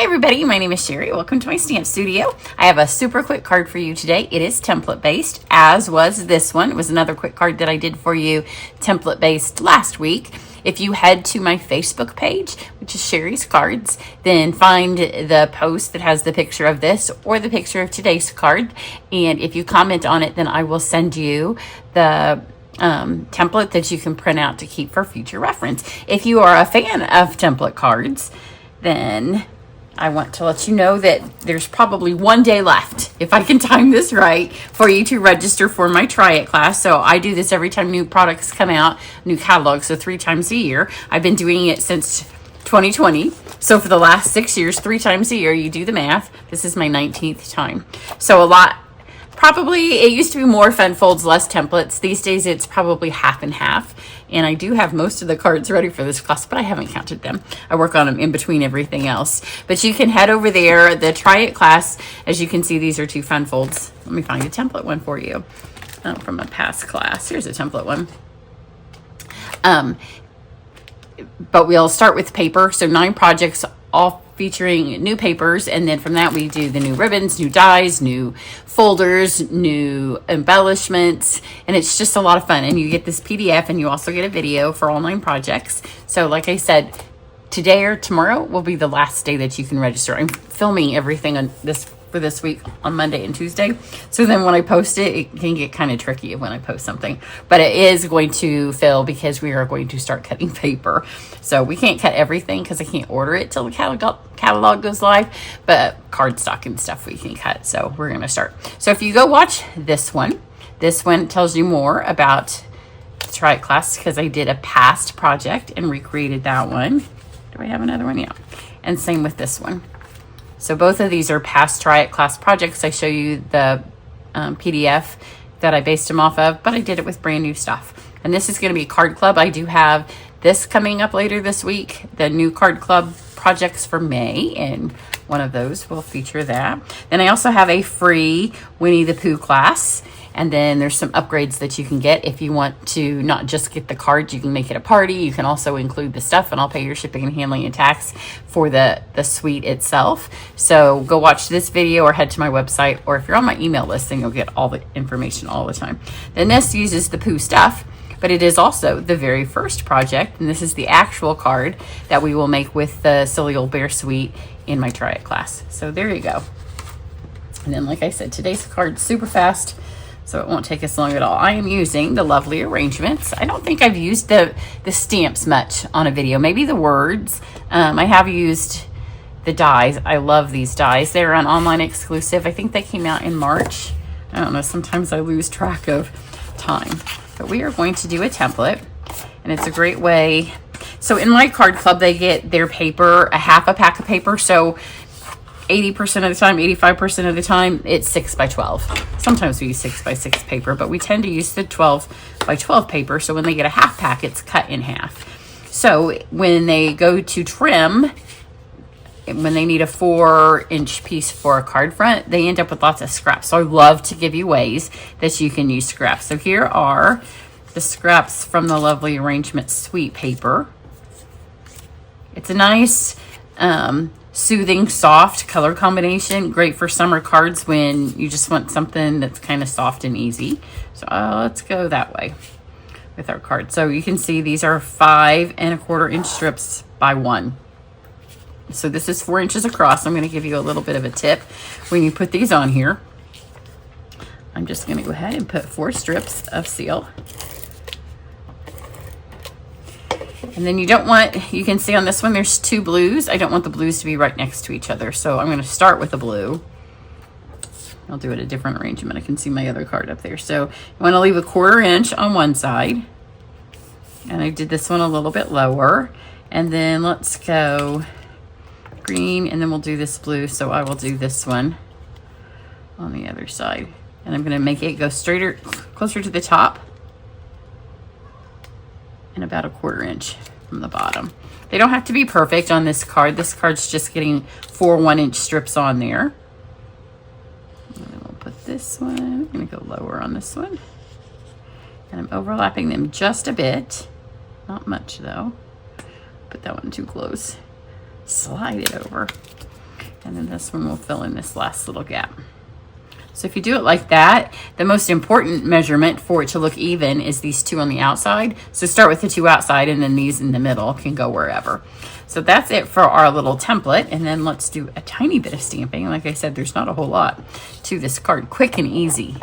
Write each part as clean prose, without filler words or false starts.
everybody, my name is Sherry. Welcome to my stamp studio. I have a super quick card for you today. It is template based, as was this one. It was another quick card that I did for you, template based last week. If you head to my Facebook page, which is Sherry's Cards, then find the post that has the picture of this or the picture of today's card. And if you comment on it, then I will send you the template that you can print out to keep for future reference. If you are a fan of template cards, then I want to let you know that there's probably one day left, if I can time this right, for you to register for my Try It class. So I do this every time new products come out, new catalogs, so 3 times a year. I've been doing it since 2020. So for the last 6 years, 3 times a year, you do the math. This is my 19th time. So probably it used to be more fun folds, less templates. These days it's probably half and half. And I do have most of the cards ready for this class, but I haven't counted them. I work on them in between everything else. But you can head over there, the Try It class. As you can see, these are 2 fun folds. Let me find a template one for you from a past class. Here's a template one. But we'll start with paper. So 9 projects, all featuring new papers, and then from that we do the new ribbons, new dies, new folders, new embellishments, and it's just a lot of fun. And you get this PDF, and you also get a video for all 9 projects. So like I said, today or tomorrow will be the last day that you can register. I'm filming everything on for this week on Monday and Tuesday, so then when I post it, it can get kind of tricky when I post something, but it is going to fill because we are going to start cutting paper. So we can't cut everything because I can't order it till the catalog goes live, but cardstock and stuff we can cut. So we're going to start. So if you go watch this one tells you more about the Try It class, because I did a past project and recreated that one. Do I have another one? Yeah. And same with this one. So both of these are past Try It class projects. I show you the PDF that I based them off of, but I did it with brand new stuff. And this is going to be Card Club. I do have this coming up later this week, the new Card Club projects for May, and one of those will feature that. Then I also have a free Winnie the Pooh class. And then there's some upgrades that you can get if you want to not just get the cards, you can make it a party. You can also include the stuff, and I'll pay your shipping and handling and tax for the suite itself. So go watch this video or head to my website, or if you're on my email list, then you'll get all the information all the time. Then this uses the Pooh stuff, but it is also the very first project, and this is the actual card that we will make with the Silly Old Bear suite in my Try It class. So there you go. And then like I said, today's card's super fast, so it won't take us long at all. I am using the lovely arrangements. I don't think I've used the stamps much on a video. Maybe the words. I have used the dies. I love these dies. They're an online exclusive. I think they came out in March. I don't know. Sometimes I lose track of time. But we are going to do a template, and it's a great way. So in my card club, they get their paper, a half a pack of paper. So 80% of the time, 85% of the time, it's 6 by 12. Sometimes we use 6 by 6 paper, but we tend to use the 12 by 12 paper. So when they get a half pack, it's cut in half. So when they go to trim, when they need a 4-inch piece for a card front, they end up with lots of scraps. So I love to give you ways that you can use scraps. So here are the scraps from the lovely arrangement suite paper. It's a nice, soothing, soft color combination. Great for summer cards when you just want something that's kind of soft and easy. So let's go that way with our card. So you can see these are 5 1/4 inch strips by 1. So this is 4 inches across. I'm going to give you a little bit of a tip when you put these on here. I'm just going to go ahead and put 4 strips of seal. And then you don't want, you can see on this one, there's 2 blues. I don't want the blues to be right next to each other. So I'm going to start with a blue. I'll do it a different arrangement. I can see my other card up there. So you want to leave a 1/4 inch on one side. And I did this one a little bit lower. And then let's go green, and then we'll do this blue. So I will do this one on the other side. And I'm going to make it go straighter, closer to the top, and about a 1/4 inch from the bottom. They don't have to be perfect on this card. This card's just getting 4 1-inch strips on there. And then we'll put this one, I'm gonna go lower on this one. And I'm overlapping them just a bit. Not much though. Put that one too close. Slide it over. And then this one will fill in this last little gap. So if you do it like that, the most important measurement for it to look even is these two on the outside. So start with the two outside, and then these in the middle can go wherever. So that's it for our little template. And then let's do a tiny bit of stamping. Like I said, there's not a whole lot to this card. Quick and easy.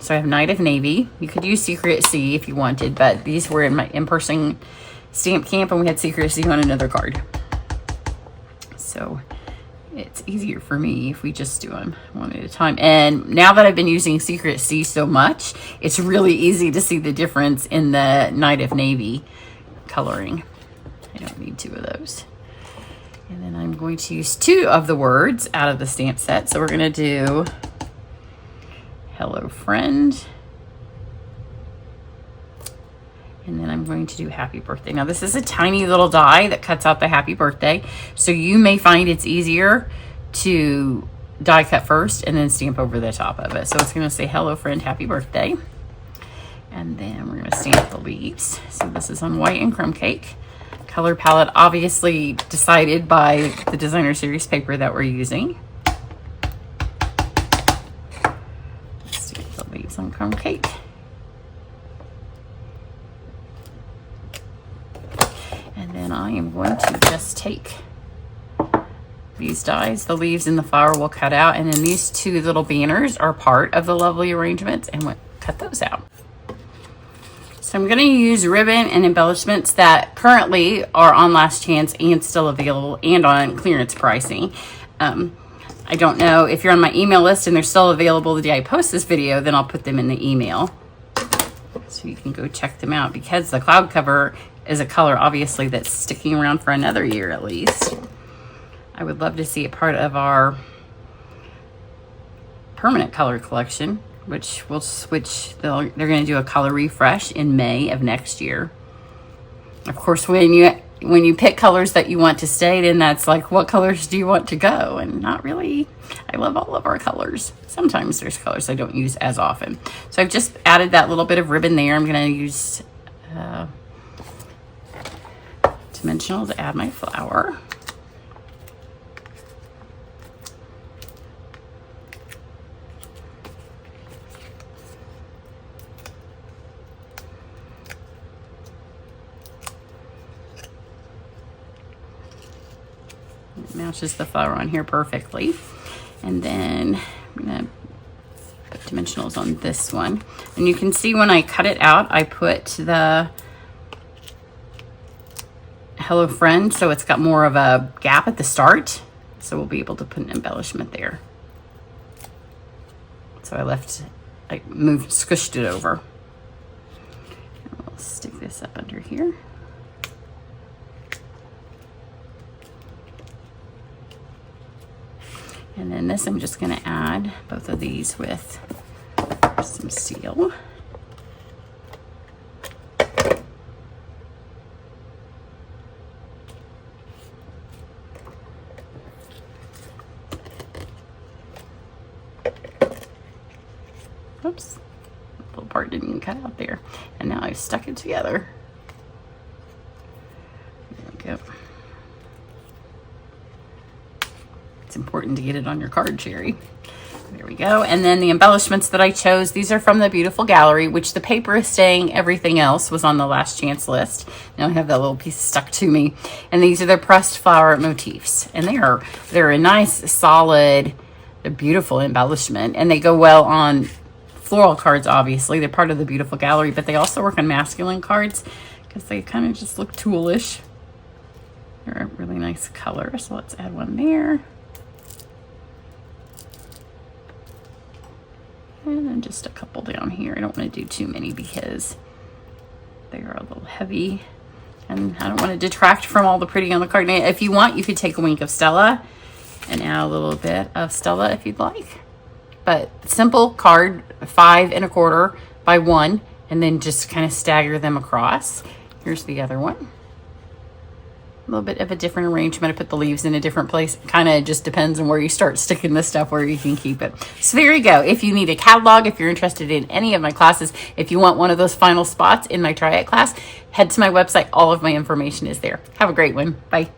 So I have Night of Navy. You could use Secret Sea if you wanted, but these were in my in-person stamp camp, and we had Secret Sea on another card. So it's easier for me if we just do them one at a time. And now that I've been using Secret Sea so much, it's really easy to see the difference in the Night of Navy coloring. I don't need two of those. And then I'm going to use two of the words out of the stamp set. So we're going to do Hello Friend. And then I'm going to do Happy Birthday. Now this is a tiny little die that cuts out the Happy Birthday. So you may find it's easier to die cut first and then stamp over the top of it. So it's going to say Hello Friend, Happy Birthday. And then we're going to stamp the leaves. So this is on white and crumb cake. Color palette obviously decided by the designer series paper that we're using. Stamp the leaves on crumb cake. And then I am going to just take these dies, the leaves and the flower will cut out, and then these two little banners are part of the lovely arrangements, and we'll cut those out. So I'm going to use ribbon and embellishments that currently are on last chance and still available and on clearance pricing. I don't know if you're on my email list and they're still available the day I post this video, then I'll put them in the email. So you can go check them out, because the cloud cover is a color obviously that's sticking around for another year at least. I would love to see it part of our permanent color collection, which will switch. They're going to do a color refresh in May of next year. Of course, when you pick colors that you want to stay, then that's like, what colors do you want to go? And not really. I love all of our colors. Sometimes there's colors I don't use as often. So I've just added that little bit of ribbon there. I'm going to use dimensional to add my flower. It matches the flower on here perfectly. And then I'm going to put dimensionals on this one. And you can see when I cut it out, I put the Hello Friend, so it's got more of a gap at the start. So we'll be able to put an embellishment there. So I squished it over. And we'll stick this up under here. And then this, I'm just going to add both of these with some seal. Oops, a little part didn't even cut out there. And now I've stuck it together. There we go. It's important to get it on your card, Cherry. There we go. And then the embellishments that I chose, these are from the Beautiful Gallery, which the paper is saying everything else was on the last chance list. Now I have that little piece stuck to me. And these are the pressed flower motifs. And they're a nice, solid, a beautiful embellishment. And they go well on floral cards, obviously. They're part of the Beautiful Gallery, but they also work on masculine cards because they kind of just look toolish. They're a really nice color. So let's add one there. And then just a couple down here. I don't want to do too many because they are a little heavy. And I don't want to detract from all the pretty on the card. Now, if you want, you could take a wink of Stella and add a little bit of Stella if you'd like. But simple card, 5 1/4 by 1, and then just kind of stagger them across. Here's the other one. A little bit of a different arrangement. I put the leaves in a different place. Kind of just depends on where you start sticking this stuff, where you can keep it. So there you go. If you need a catalog, if you're interested in any of my classes, if you want one of those final spots in my Try It class, head to my website. All of my information is there. Have a great one. Bye.